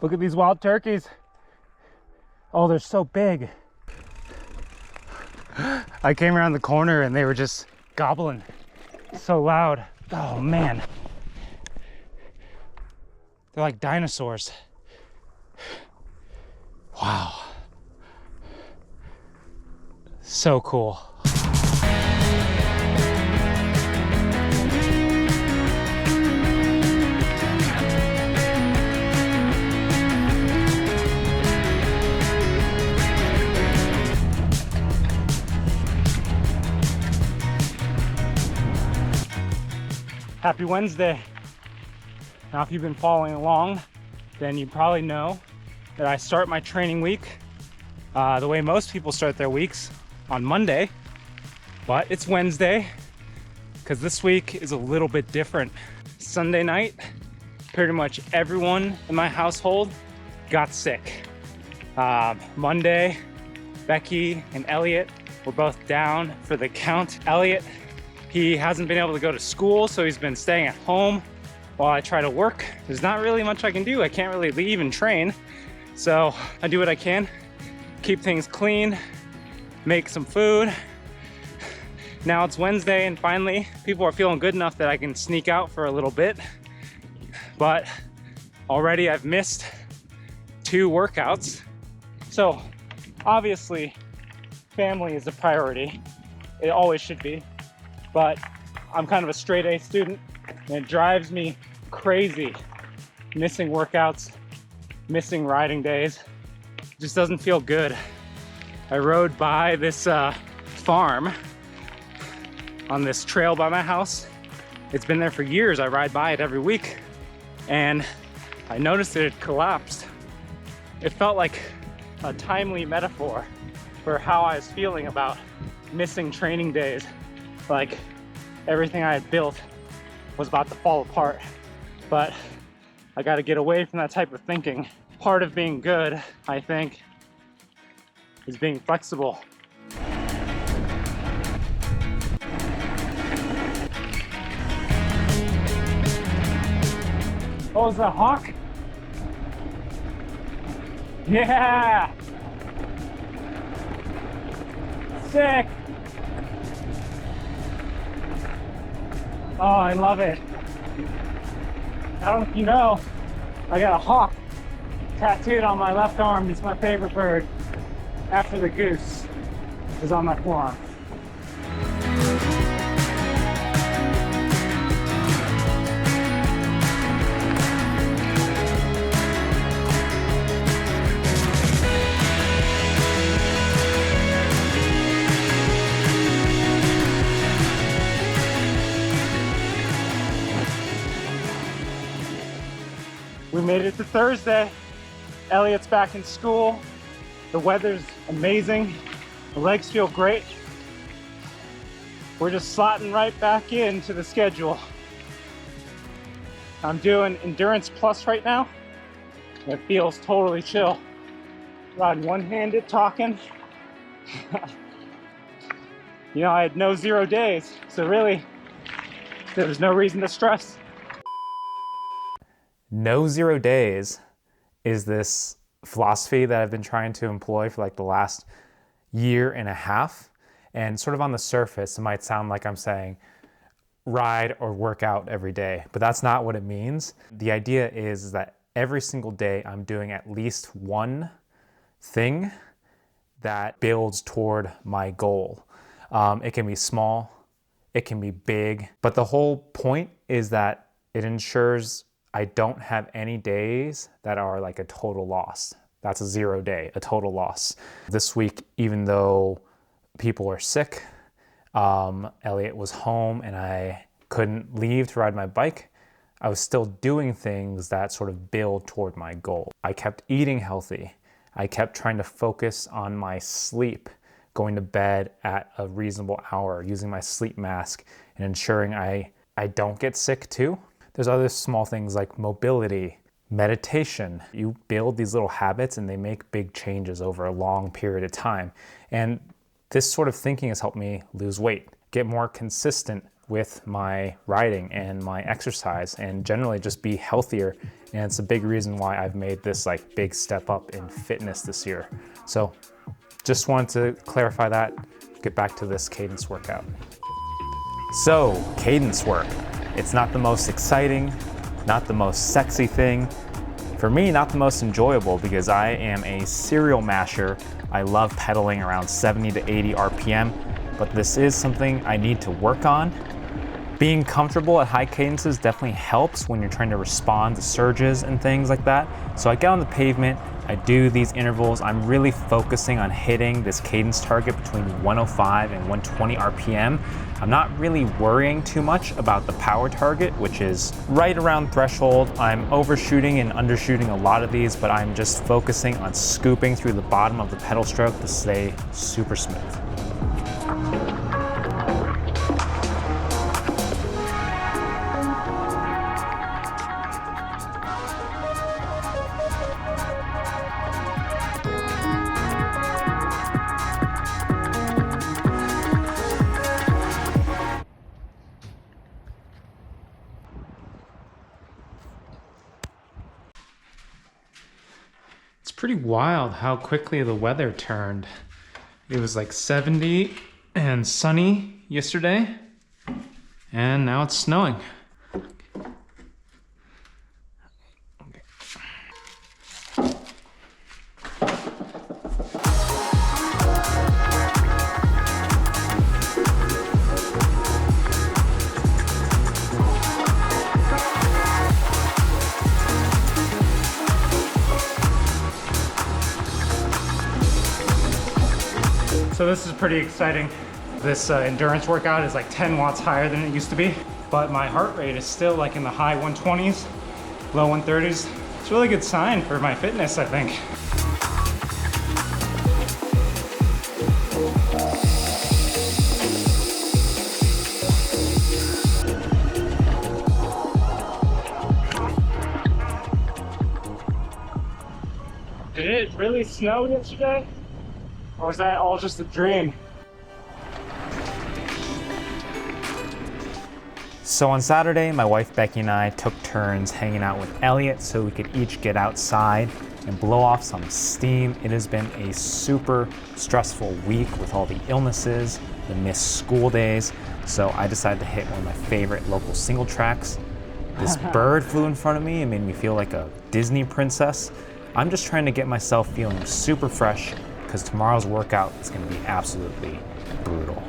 Look at these wild turkeys. Oh, they're so big. I came around the corner and they were just gobbling so loud. Oh man. They're like dinosaurs. Wow. So cool. Happy Wednesday. Now, if you've been following along, then you probably know that I start my training week the way most people start their weeks, on Monday, but it's Wednesday because this week is a little bit different. Sunday night, pretty much everyone in my household got sick. Monday, Becky and Elliot were both down for the count. Elliot, he hasn't been able to go to school, so he's been staying at home while I try to work. There's not really much I can do. I can't really leave and train. So I do what I can, keep things clean, make some food. Now it's Wednesday and finally people are feeling good enough that I can sneak out for a little bit. But already I've missed 2 workouts. So obviously family is a priority. It always should be. But I'm kind of a straight A student and it drives me crazy missing workouts, missing riding days. It just doesn't feel good. I rode by this farm on this trail by my house. It's been there for years. I ride by it every week and I noticed that it collapsed. It felt like a timely metaphor for how I was feeling about missing training days. Like everything I had built was about to fall apart. But I got to get away from that type of thinking. Part of being good, I think, is being flexible. Oh, is that a hawk? Yeah! Sick! Oh, I love it. I don't know if you know, I got a hawk tattooed on my left arm. It's my favorite bird after the goose is on my forearm. We made it to Thursday. Elliot's back in school. The weather's amazing. The legs feel great. We're just slotting right back into the schedule. I'm doing Endurance Plus right now. It feels totally chill. Riding one-handed, talking. You know, I had no 0 days, so really, there was no reason to stress. No 0 days is this philosophy that I've been trying to employ for like the last 1.5 years. And sort of on the surface, it might sound like I'm saying ride or work out every day, but that's not what it means. The idea is that every single day I'm doing at least one thing that builds toward my goal. It can be small, it can be big, but the whole point is that it ensures I don't have any days that are like a total loss. That's a 0 day, a total loss. This week, even though people are sick, Elliot was home and I couldn't leave to ride my bike, I was still doing things that sort of build toward my goal. I kept eating healthy. I kept trying to focus on my sleep, going to bed at a reasonable hour, using my sleep mask and ensuring I don't get sick too. There's other small things like mobility, meditation. You build these little habits and they make big changes over a long period of time. And this sort of thinking has helped me lose weight, get more consistent with my riding and my exercise, and generally just be healthier And it's a big reason why I've made this like big step up in fitness this year. So just wanted to clarify that, get back to this cadence workout. So cadence work, it's not the most exciting, not the most sexy thing. For me, not the most enjoyable because I am a serial masher. I love pedaling around 70 to 80 RPM, but this is something I need to work on. Being comfortable at high cadences definitely helps when you're trying to respond to surges and things like that. So I get on the pavement, I do these intervals. I'm really focusing on hitting this cadence target between 105 and 120 RPM. I'm not really worrying too much about the power target, which is right around threshold. I'm overshooting and undershooting a lot of these, but I'm just focusing on scooping through the bottom of the pedal stroke to stay super smooth. It's pretty wild how quickly the weather turned. It was like 70 and sunny yesterday, and now it's snowing. So this is pretty exciting. This endurance workout is like 10 watts higher than it used to be, but my heart rate is still like in the high 120s, low 130s. It's a really good sign for my fitness, I think. Did it really snow yesterday? Or was that all just a dream? So on Saturday, my wife Becky and I took turns hanging out with Elliot so we could each get outside and blow off some steam. It has been a super stressful week with all the illnesses, the missed school days. So I decided to hit one of my favorite local single tracks. This bird flew in front of me and made me feel like a Disney princess. I'm just trying to get myself feeling super fresh because tomorrow's workout is going to be absolutely brutal.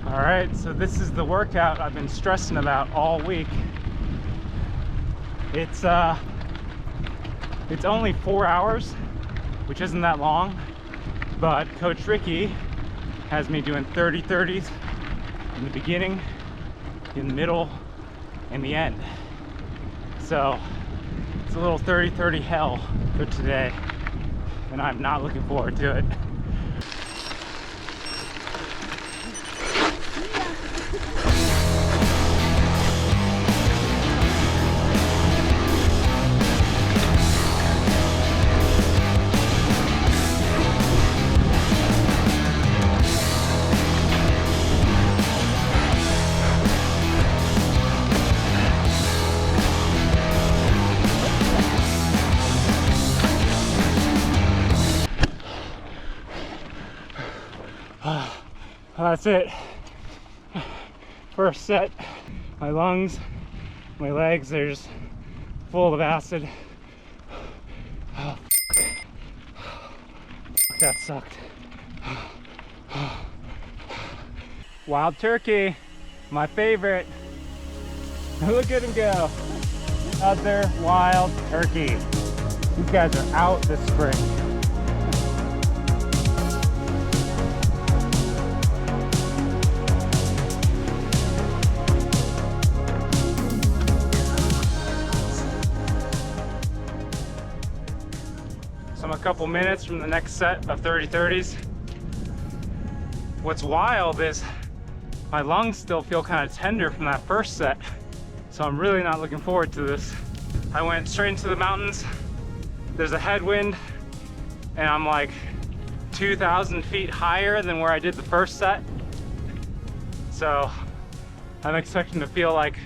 All right, so this is the workout I've been stressing about all week. It's only 4 hours, which isn't that long, but Coach Ricky has me doing 30-30s in the beginning, in the middle, and the end. So it's a little 30-30 hell for today, and I'm not looking forward to it. That's it. First set. My lungs, my legs, they're just full of acid. Oh, that sucked. Wild turkey, my favorite. Look at him go. Other wild turkey. These guys are out this spring. So I'm a couple minutes from the next set of 30-30s. What's wild is my lungs still feel kind of tender from that first set. So I'm really not looking forward to this. I went straight into the mountains. There's a headwind and I'm like 2,000 feet higher than where I did the first set. So I'm expecting to feel like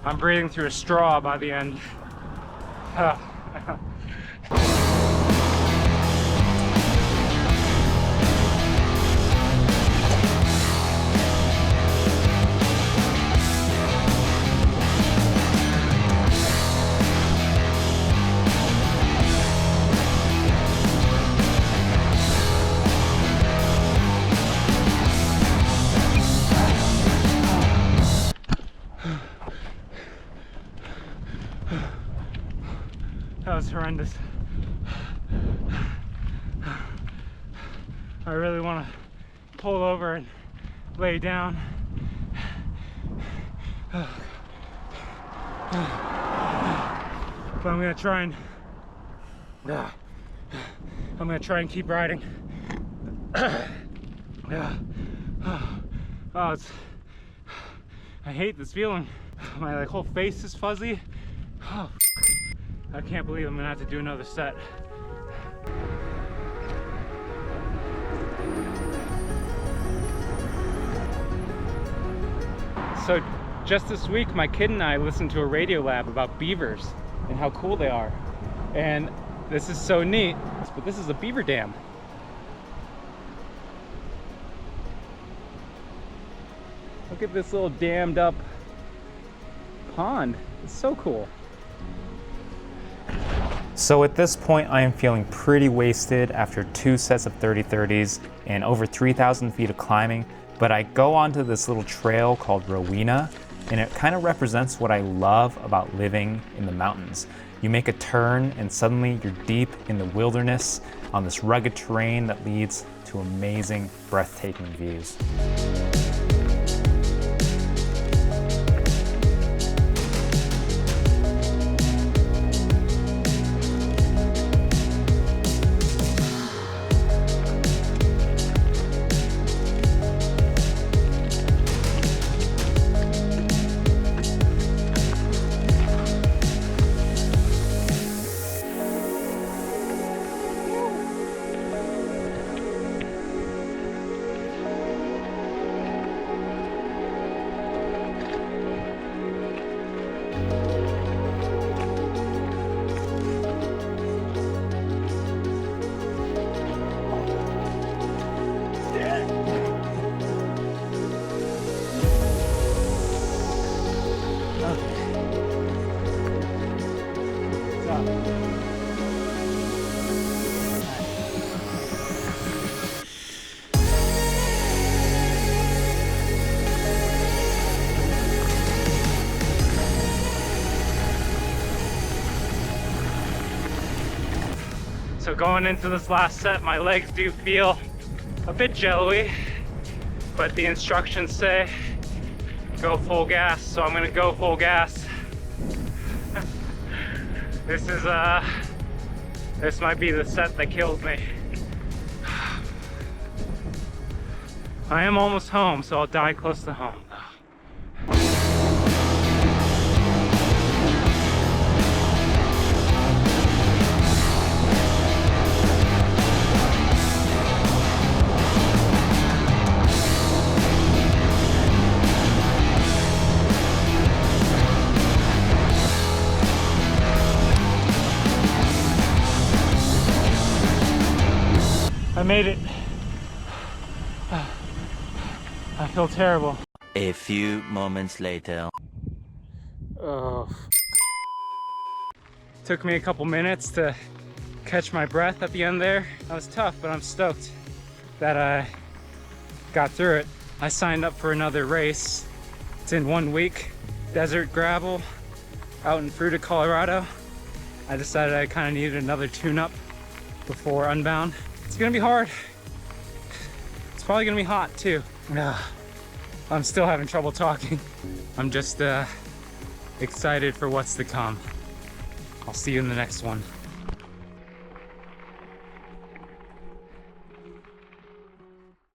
I'm breathing through a straw by the end. That was horrendous. I really want to pull over and lay down. But I'm gonna try and keep riding. Oh, I hate this feeling. My whole face is fuzzy. Oh, I can't believe I'm gonna have to do another set. So just this week, my kid and I listened to a radio lab about beavers and how cool they are. And this is so neat, but this is a beaver dam. Look at this little dammed up pond. It's so cool. So at this point, I am feeling pretty wasted after 2 sets of 30-30s and over 3,000 feet of climbing, but I go onto this little trail called Rowena, and it kind of represents what I love about living in the mountains. You make a turn and suddenly you're deep in the wilderness on this rugged terrain that leads to amazing, breathtaking views. So going into this last set, my legs do feel a bit jello-y, but the instructions say go full gas, so I'm gonna go full gas. This might be the set that kills me. I am almost home, so I'll die close to home. I made it. feel terrible. A few moments later. Oh. Took me a couple minutes to catch my breath at the end there. That was tough, but I'm stoked that I got through it. I signed up for another race. It's in 1 week. Desert gravel out in Fruita, Colorado. I decided I kind of needed another tune-up before Unbound. It's gonna be hard. It's probably gonna be hot too. I'm still having trouble talking. I'm just excited for what's to come. I'll see you in the next one.